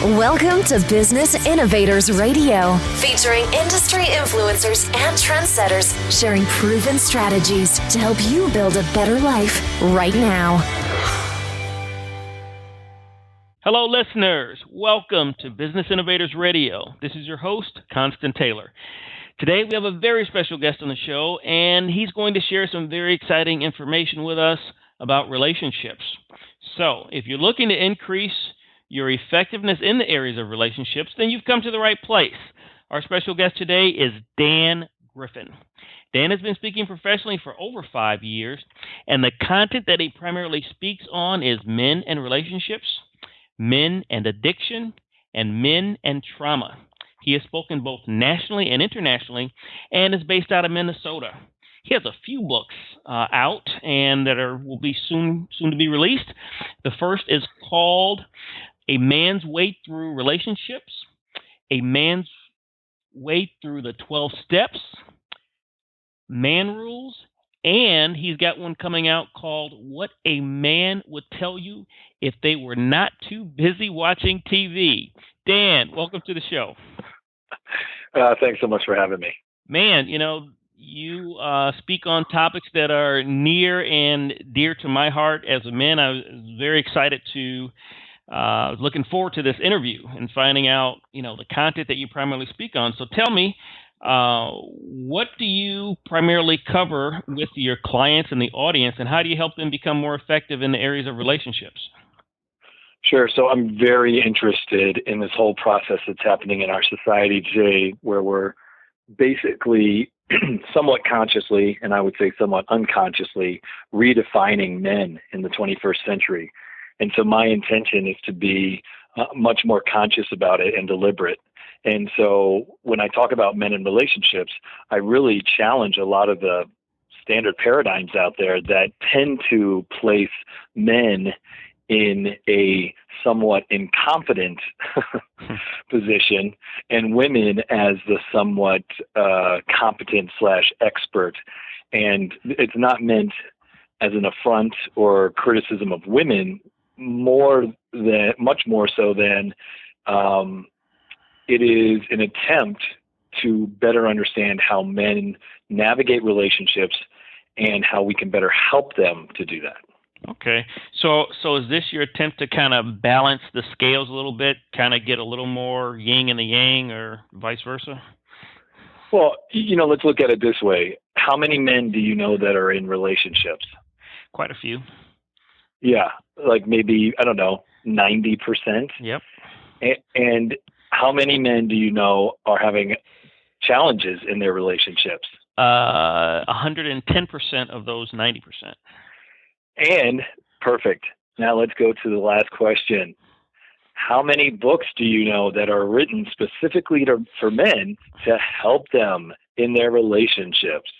Welcome to Business Innovators Radio, featuring industry influencers and trendsetters sharing proven strategies to help you build a better life right now. Hello, listeners. Welcome to Business Innovators Radio. This is your host, Constant Taylor. Today, we have a very special guest on the show, and he's going to share some very exciting information with us about relationships. So, if you're looking to increase your effectiveness in the areas of relationships, then you've come to the right place. Our special guest today is Dan Griffin. Dan has been speaking professionally for over 5 years, and the content that he primarily speaks on is men and relationships, men and addiction, and men and trauma. He has spoken both nationally and internationally, and is based out of Minnesota. He has a few books out and that will be soon to be released. The first is called A Man's Way Through Relationships, A Man's Way Through the 12 Steps, Man Rules, and he's got one coming out called What a Man Would Tell You If They Were Not Too Busy Watching TV. Dan, welcome to the show. Thanks so much for having me. Man, you speak on topics that are near and dear to my heart as a man. I was very excited to looking forward to this interview and finding out, the content that you primarily speak on. So tell me, what do you primarily cover with your clients and the audience, and how do you help them become more effective in the areas of relationships? Sure. So I'm very interested in this whole process that's happening in our society today, where we're basically somewhat consciously, and I would say somewhat unconsciously, redefining men in the 21st century. And so my intention is to be much more conscious about it and deliberate. And so when I talk about men in relationships, I really challenge a lot of the standard paradigms out there that tend to place men in a somewhat incompetent position and women as the somewhat competent / expert. And it's not meant as an affront or criticism of women, much more so than it is an attempt to better understand how men navigate relationships and how we can better help them to do that. Okay. So is this your attempt to kind of balance the scales a little bit, kind of get a little more yin and the yang, or vice versa? Well, let's look at it this way. How many men do you know that are in relationships? Quite a few. Yeah, like maybe, 90%. Yep. And how many men do you know are having challenges in their relationships? 110% of those 90%. And perfect. Now let's go to the last question. How many books do you know that are written specifically for men to help them in their relationships?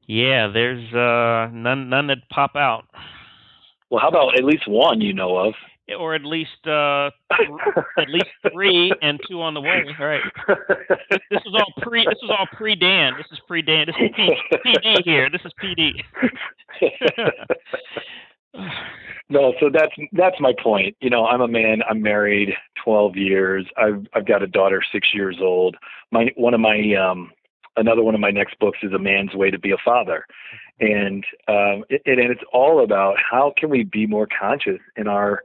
Yeah, there's none that pop out. Well, how about at least one you know of? Or at least 3 and 2 on the way. All right. This is all pre-Dan. This is pre-Dan. This is PD here. This is PD. No, so that's my point. I'm a man. I'm married 12 years. I've got a daughter 6 years old. Another one of my next books is A Man's Way to Be a Father. And it's all about how can we be more conscious in our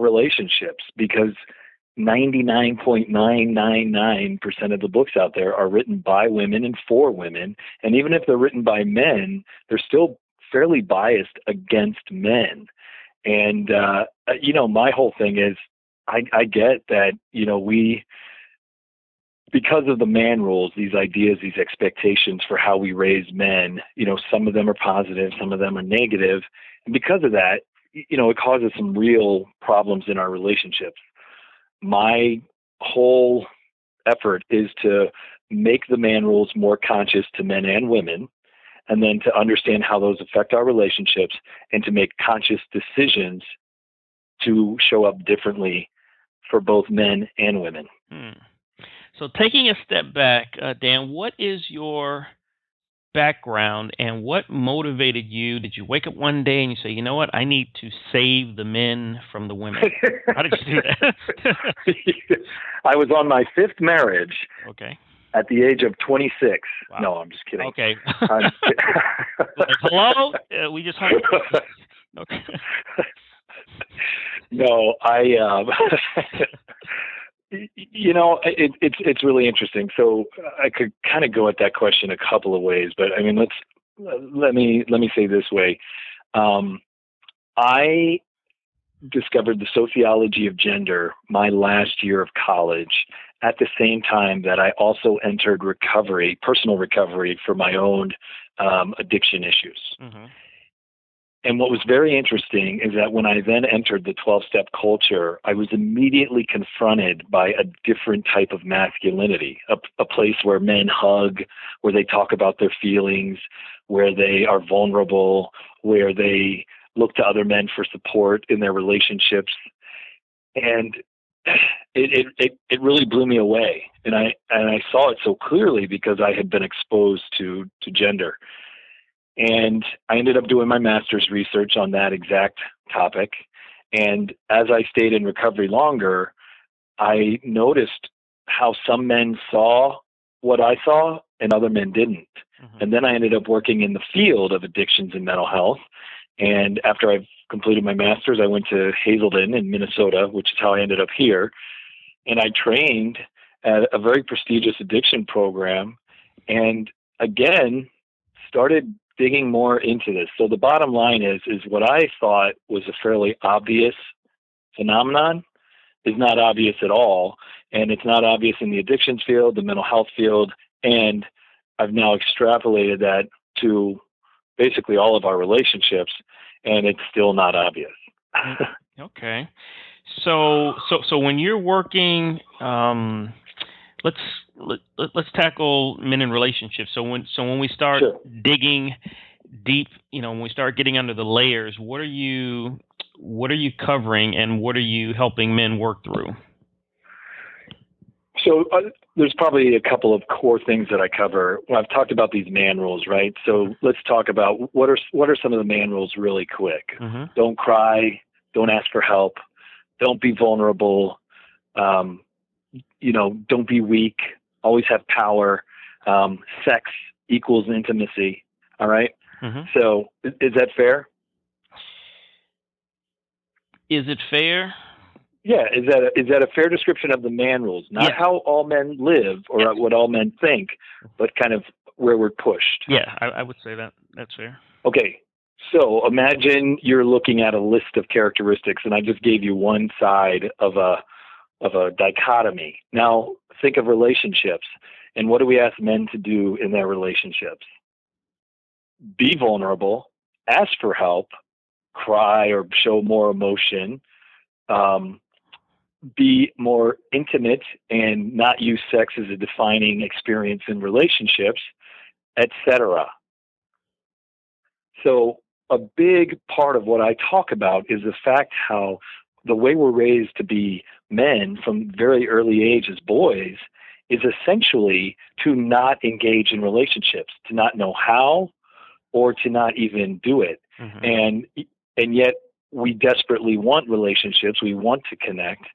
relationships, because 99.999% of the books out there are written by women and for women. And even if they're written by men, they're still fairly biased against men. And, my whole thing is I get that, because of the man rules, these ideas, these expectations for how we raise men, some of them are positive, some of them are negative. And because of that, it causes some real problems in our relationships. My whole effort is to make the man rules more conscious to men and women, and then to understand how those affect our relationships and to make conscious decisions to show up differently for both men and women. So taking a step back, Dan, what is your background and what motivated you? Did you wake up one day and you say, you know what, I need to save the men from the women? How did you do that? I was on my fifth marriage. Okay. At the age of 26. Wow. No, I'm just kidding. Okay. Like, hello? We just hung. Okay. No, you know, it's really interesting. So I could kind of go at that question a couple of ways, but I mean, let me say this way. I discovered the sociology of gender my last year of college, at the same time that I also entered personal recovery for my own addiction issues. Mm-hmm. And what was very interesting is that when I then entered the 12-step culture, I was immediately confronted by a different type of masculinity, a place where men hug, where they talk about their feelings, where they are vulnerable, where they look to other men for support in their relationships. And it really blew me away. And I saw it so clearly because I had been exposed to gender. And I ended up doing my master's research on that exact topic. And as I stayed in recovery longer, I noticed how some men saw what I saw and other men didn't. Mm-hmm. And then I ended up working in the field of addictions and mental health. And after I completed my master's, I went to Hazelden in Minnesota, which is how I ended up here. And I trained at a very prestigious addiction program and again started digging more into this. So the bottom line is what I thought was a fairly obvious phenomenon is not obvious at all. And it's not obvious in the addictions field, the mental health field. And I've now extrapolated that to basically all of our relationships, and it's still not obvious. Okay. So when you're working, let's tackle men in relationships. So when we start digging deep, when we start getting under the layers, what are you covering, and what are you helping men work through? So there's probably a couple of core things that I cover. Well, I've talked about these man rules, right? So let's talk about what are some of the man rules really quick. Mm-hmm. Don't cry. Don't ask for help. Don't be vulnerable. Don't be weak. Always have power. Sex equals intimacy. All right. Mm-hmm. So is that fair? Is it fair? Yeah, is that a fair description of the man rules? Not how all men live or what all men think, but kind of where we're pushed. Yeah, I would say that's fair. Okay, so imagine you're looking at a list of characteristics, and I just gave you one side of a dichotomy. Now think of relationships, and what do we ask men to do in their relationships? Be vulnerable, ask for help, cry or show more emotion. Be more intimate and not use sex as a defining experience in relationships, etc. So a big part of what I talk about is the fact how the way we're raised to be men from very early age as boys is essentially to not engage in relationships, to not know how or to not even do it. Mm-hmm. And yet we desperately want relationships. We want to connect.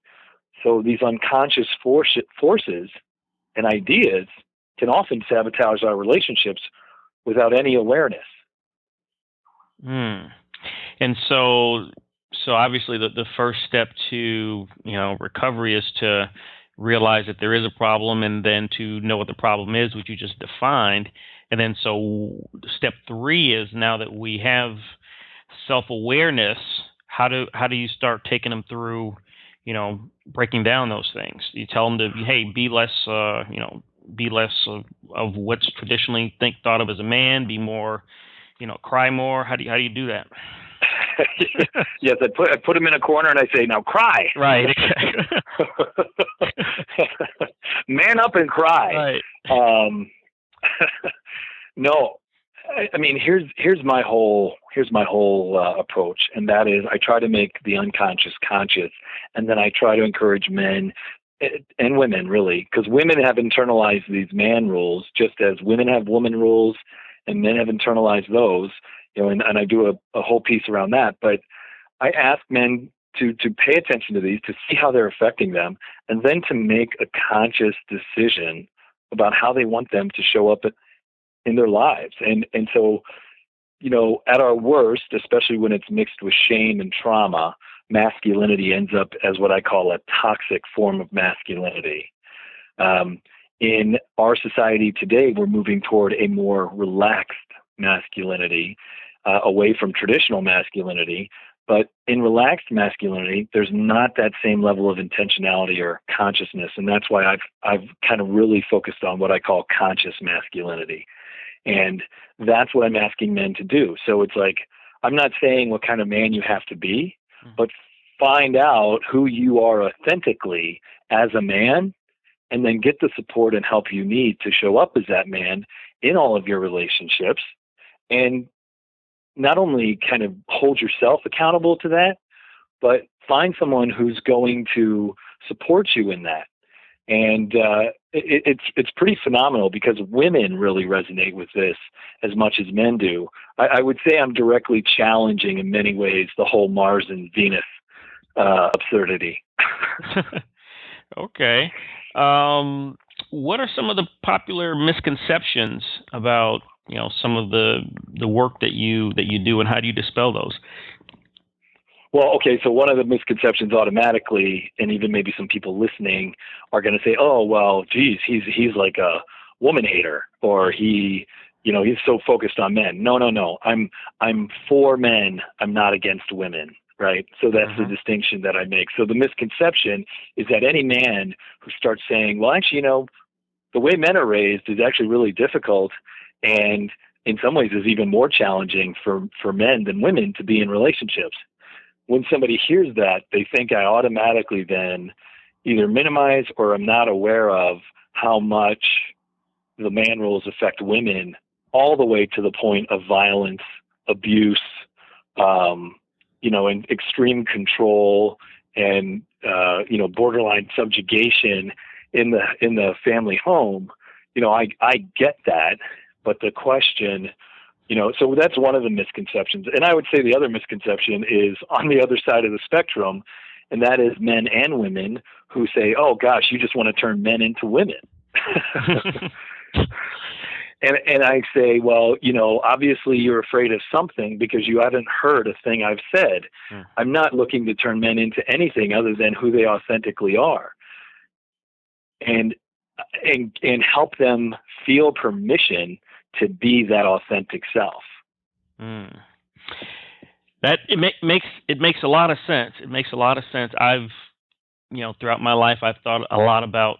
So these unconscious forces and ideas can often sabotage our relationships without any awareness. And so obviously the first step to recovery is to realize that there is a problem, and then to know what the problem is, which you just defined. And then so step 3 is, now that we have self-awareness, how do you start taking them through, breaking down those things? You tell them to, hey, be less of what's traditionally thought of as a man, be more, cry more. How do you do that? Yes, I put them in a corner and I say, now cry. Right. Man up and cry. Right. No, I mean, here's my whole approach, and that is I try to make the unconscious conscious, and then I try to encourage men and women, really, because women have internalized these man rules just as women have woman rules, and men have internalized those, and I do a whole piece around that. But I ask men to pay attention to these, to see how they're affecting them, and then to make a conscious decision about how they want them to show up in their lives. And so, at our worst, especially when it's mixed with shame and trauma, masculinity ends up as what I call a toxic form of masculinity. In our society today, we're moving toward a more relaxed masculinity, away from traditional masculinity. But in relaxed masculinity, there's not that same level of intentionality or consciousness. And that's why I've kind of really focused on what I call conscious masculinity. And that's what I'm asking men to do. So it's like, I'm not saying what kind of man you have to be, but find out who you are authentically as a man, and then get the support and help you need to show up as that man in all of your relationships. And not only kind of hold yourself accountable to that, but find someone who's going to support you in that. And it's pretty phenomenal, because women really resonate with this as much as men do. I would say I'm directly challenging in many ways the whole Mars and Venus absurdity. Okay. What are some of the popular misconceptions about some of the work that you do, and how do you dispel those? Well, okay, so one of the misconceptions automatically, and even maybe some people listening are going to say, oh, well, geez, he's like a woman hater, or he's so focused on men. No. I'm for men. I'm not against women, right? So that's the distinction that I make. So the misconception is that any man who starts saying, well, actually, the way men are raised is actually really difficult, and in some ways is even more challenging for men than women to be in relationships. When somebody hears that, they think I automatically then either minimize or I'm not aware of how much the man roles affect women, all the way to the point of violence, abuse, and extreme control, and borderline subjugation in the family home. I get that, but the question, so that's one of the misconceptions. And I would say the other misconception is on the other side of the spectrum, and that is men and women who say, oh gosh, you just want to turn men into women. And I say, well, obviously you're afraid of something because you haven't heard a thing I've said. I'm not looking to turn men into anything other than who they authentically are. And help them feel permission to be that authentic self. That it makes a lot of sense. It makes a lot of sense. I've throughout my life, I've thought a lot about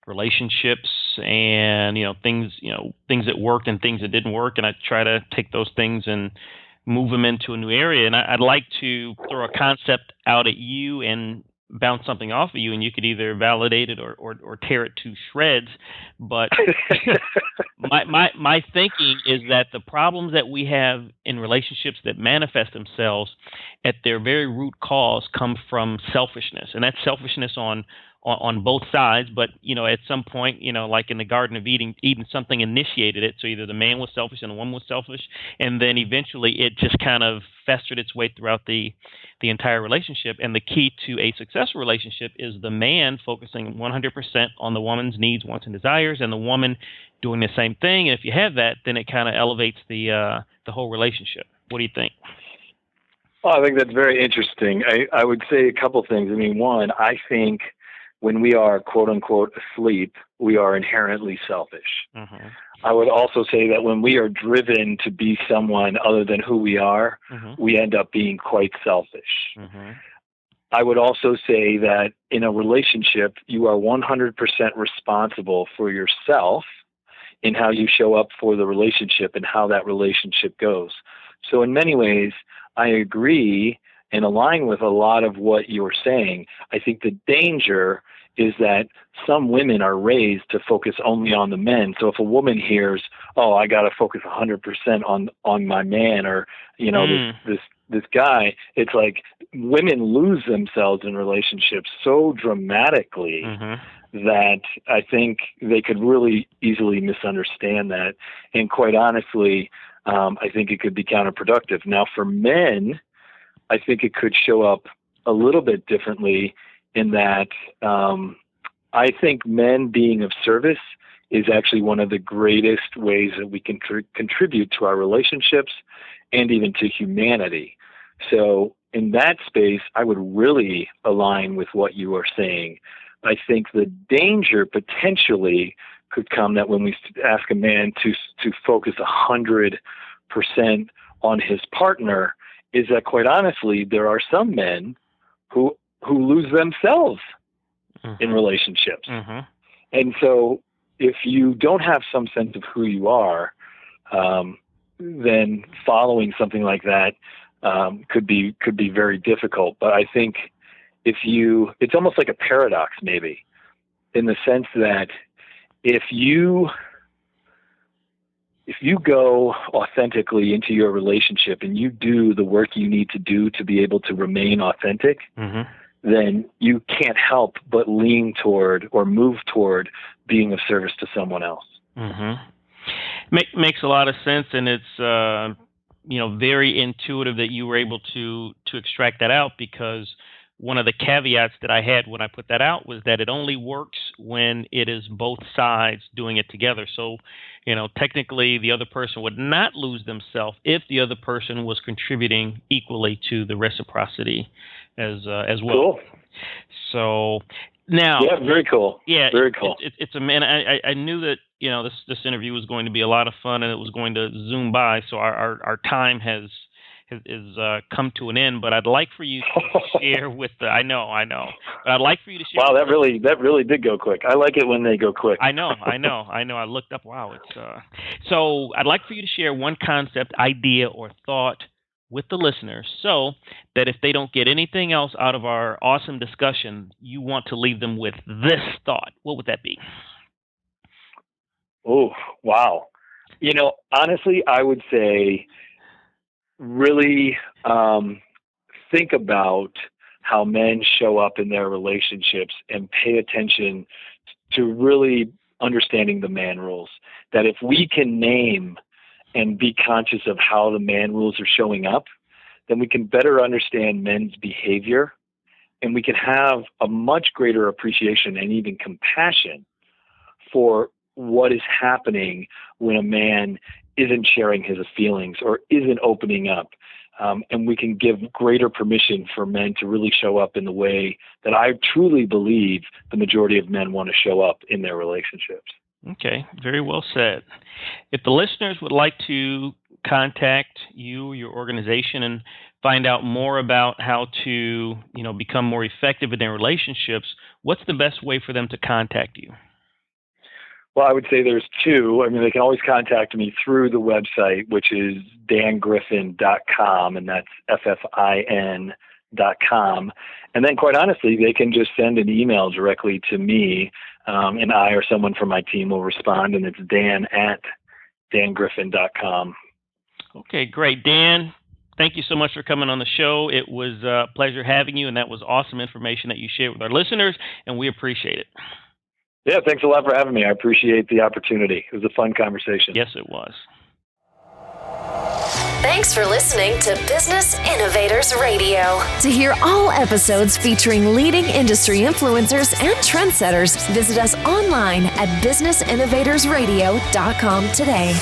relationships and things that worked and things that didn't work, and I try to take those things and move them into a new area. And I'd like to throw a concept out at you and bounce something off of you, and you could either validate it or tear it to shreds. But my thinking is that the problems that we have in relationships that manifest themselves at their very root cause come from selfishness, and that's selfishness on both sides. But at some point, like in the Garden of Eden, something initiated it. So either the man was selfish and the woman was selfish, and then eventually it just kind of festered its way throughout the entire relationship. And the key to a successful relationship is the man focusing 100% on the woman's needs, wants, and desires, and the woman doing the same thing. And if you have that, then it kind of elevates the whole relationship. What do you think? Well, I think that's very interesting. I would say a couple things. I mean, one, I think when we are quote unquote asleep, we are inherently selfish. I would also say that when we are driven to be someone other than who we are, we end up being quite selfish. I would also say that in a relationship, you are 100% responsible for yourself in how you show up for the relationship and how that relationship goes. So in many ways, I agree and align with a lot of what you're saying. I think the danger is that some women are raised to focus only on the men. So if a woman hears, "Oh, I got to focus 100% on my man," or this guy, it's like women lose themselves in relationships so dramatically that I think they could really easily misunderstand that. And quite honestly, I think it could be counterproductive. Now, for men, I think it could show up a little bit differently in that I think men being of service is actually one of the greatest ways that we can contribute to our relationships and even to humanity. So in that space, I would really align with what you are saying. I think the danger potentially could come that when we ask a man to focus 100% on his partner, is that quite honestly, there are some men who lose themselves in relationships. And so if you don't have some sense of who you are, then following something like that could be very difficult. But I think it's almost like a paradox maybe, in the sense that if you go authentically into your relationship and you do the work you need to do to be able to remain authentic, then you can't help but lean toward or move toward being of service to someone else. Makes a lot of sense, and it's very intuitive that you were able to extract that out, because one of the caveats that I had when I put that out was that it only works when it is both sides doing it together. So, technically the other person would not lose themselves if the other person was contributing equally to the reciprocity as well. Cool. So now, yeah, very cool. Yeah, very cool. It's a man. I knew that this interview was going to be a lot of fun and it was going to zoom by. So our time has come to an end, but I'd like for you to share with I know, but I'd like for you to share. Wow, that really did go quick. I like it when they go quick. I know. I looked up. Wow, it's so I'd like for you to share one concept, idea, or thought with the listeners, so that if they don't get anything else out of our awesome discussion, you want to leave them with this thought. What would that be? Oh, wow. Honestly, I would say really think about how men show up in their relationships and pay attention to really understanding the man rules. That if we can name and be conscious of how the man rules are showing up, then we can better understand men's behavior, and we can have a much greater appreciation and even compassion for what is happening when a man isn't sharing his feelings or isn't opening up. And we can give greater permission for men to really show up in the way that I truly believe the majority of men want to show up in their relationships. Okay, very well said. If the listeners would like to contact you, your organization, and find out more about how to, become more effective in their relationships, what's the best way for them to contact you? Well, I would say there's two. I mean, they can always contact me through the website, which is dangriffin.com, and that's FFIN.com. And then, quite honestly, they can just send an email directly to me, and I or someone from my team will respond, and it's dan@dangriffin.com. Okay, great. Dan, thank you so much for coming on the show. It was a pleasure having you, and that was awesome information that you shared with our listeners, and we appreciate it. Yeah, thanks a lot for having me. I appreciate the opportunity. It was a fun conversation. Yes, it was. Thanks for listening to Business Innovators Radio. To hear all episodes featuring leading industry influencers and trendsetters, visit us online at businessinnovatorsradio.com today.